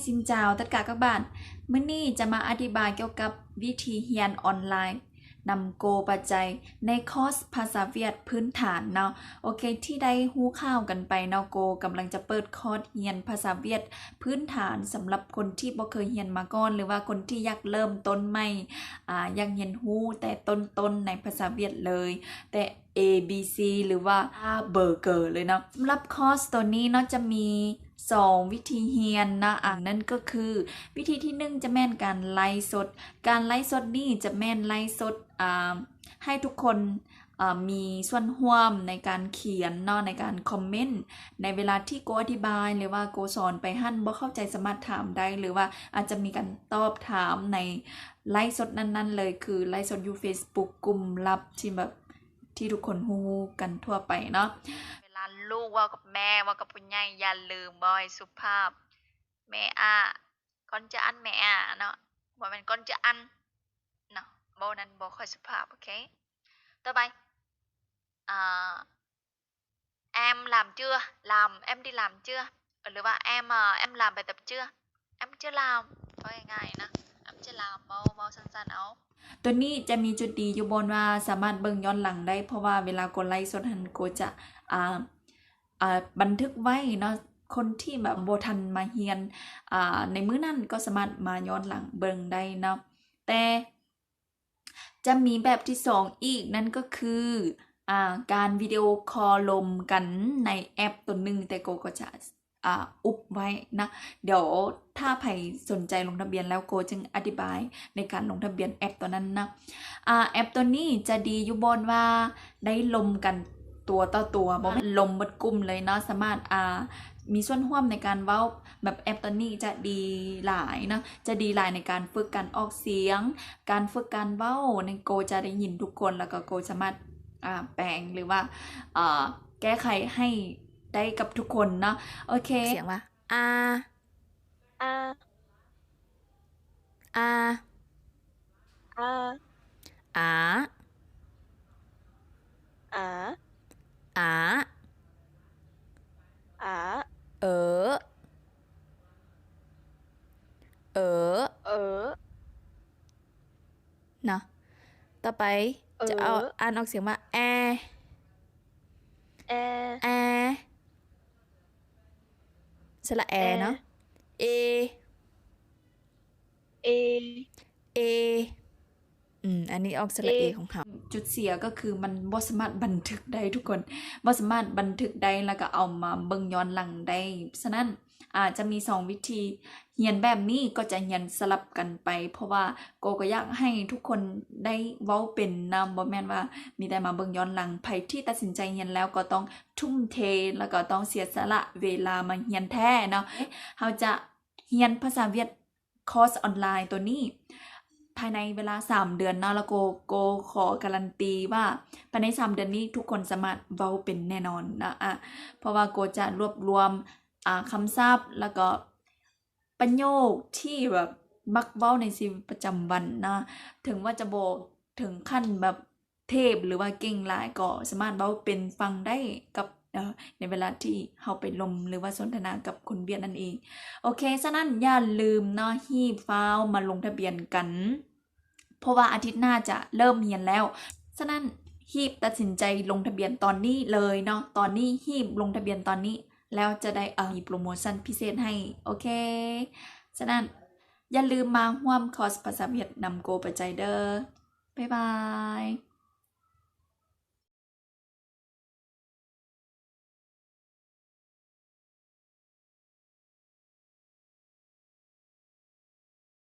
สินเจ้าtất cả các bạn มื้อนี้จะมาอธิบายเกี่ยวกับวิธีเรียนออนไลน์นำโกปัจจัยในคอร์สภาษาเวียดพื้นฐานเนาะโอเคที่ได้ฮู้ข่าวกันไปเนาะโกกำลังจะเปิดคอร์สเรียนภาษาเวียดพื้นฐานสำหรับคนที่บ่เคยเรียนมาก่อนหรือว่าคนที่อยากเริ่มต้นใหม่อยากเรียนฮู้แต่ต้นในภาษาเวียดเลยแต่ A B C หรือว่าเบอร์เกอร์เลยเนาะสำหรับคอร์สตัวนี้เนาะจะมี2วิธีเรียนนะนั่นก็คือวิธีที่1จะแม่นการไลฟ์สดการไลฟ์สดนี่จะแม่นไลฟ์สดให้ทุกคนมีส่วนร่วมในการเขียนเนาะในการคอมเมนต์ในเวลาที่โกอธิบายหรือว่าโกสอนไปหั่นบ่เข้าใจสามารถถามได้หรือว่าอาจจะมีการตอบถามในไลฟ์สดนั้นๆเลยคือไลฟ์สดอยู่ Facebook กลุ่มลับที่แบบที่ทุกคนฮู้กันทั่วไปเนาะเวลาลูกว่ากับแม่ว่ากับผู้ใหญ่อย่าลืมบ่ให้สุภาพแม่ก่อนจะอันแม่เนาะบ่แม่นก่อนจะอันเนาะบ่นั้นบ่ค่อยสุภาพโอเคต่อไปem làm chưa em đi làm chưaหรือว่า em làm bài tập chưa em chưa làmก็ง่ายๆนะ em chưa làm เบาสั้นๆเอาตัวนี้จะมีจุดดีอยู่บนว่าสามารถเบิ่งย้อนหลังได้เพราะว่าเวลากดไลค์สดหันโกจะบันทึกไว้เนาะคนที่แบบบ่ทันมาเรียนในมื้อนั้นก็สามารถมาย้อนหลังเบิ่งได้เนาะแต่จะมีแบบที่2อีกนั่นก็คือการวิดีโอคอลลมกันในแอปตัวหนึ่งแต่โกก็จะอุบไว้นะเดี๋ยวถ้าใครสนใจลงทะเบียนแล้วโกจึงอธิบายในการลงทะเบียนแอปตัวนั้นนะแอปตัวนี้จะดีอยู่บนว่าได้ลมกันตัวต่อตัวบ่แม่นลมเบิดกลุ่มเลยเนาะสามารถมีส่วนร่วมในการเว้าแบบแอปตัวนี้จะดีหลายเนาะจะดีหลายในการฝึกการออกเสียงการฝึกการเว้าในโกจะได้ยินทุกคนแล้วก็โกสามารถแปลงหรือว่าแก้ไขให้ได้กับทุกคนเนาะโอเคเสียงว่าอาอาอาอาอาอาอาอาเออเออเออเนาะต่อไปจะเอาอ่านออกเสียงว่าแอแอแอสระแอแอเนาะเอเอเออันนี้ออกสระเอของเขาจุดเสียก็คือมันบ่สามารถบันทึกได้ทุกคนบ่สามารถบันทึกได้แล้วก็เอามาเบิ่งย้อนหลังได้ฉะนั้นอาจจะมี2วิธีเรียนแบบนี้ก็จะเรียนสลับกันไปเพราะว่าโกก็อยากให้ทุกคนได้เว้าเป็นนำบ่แม่นว่ามีแต่มาเบิ่งย้อนหลังไผที่ตัดสินใจเรียนแล้วก็ต้องทุ่มเทแล้วก็ต้องเสียสละเวลามาเรียนแท้เนาะเฮาจะเรียนภาษาเวียดคอร์สออนไลน์ตัวนี้ภายในเวลา3เดือนเนาะแล้วโกขอการันตีว่าภายใน3เดือนนี้ทุกคนสามารถเว้าเป็นแน่นอนนะเพราะว่าโกจะรวบรวมคำศัพท์แล้วก็ประโยคที่แบบมักเว้าในชีวิตประจำวันนะถึงว่าจะบ่ถึงขั้นแบบเทพหรือว่าเก่งหลายก็สามารถเว้าเป็นฟังได้กับในเวลาที่เฮาไปลมหรือว่าสนทนากับคนเวียดนั่นเองโอเคฉะนั้นอย่าลืมเนาะรีบฟ้าวมาลงทะเบียนกันเพราะว่าอาทิตย์หน้าจะเริ่มเรียนแล้วฉะนั้นรีบตัดสินใจลงทะเบียนตอนนี้เลยเนาะตอนนี้รีบลงทะเบียนตอนนี้แล้วจะได้มีโปรโมชั่นพิเศษให้โอเคฉะนั้นอย่าลืมมาร่วมคอร์สภาษาเวียดนำโกไปใจเด้อบ๊ายบาย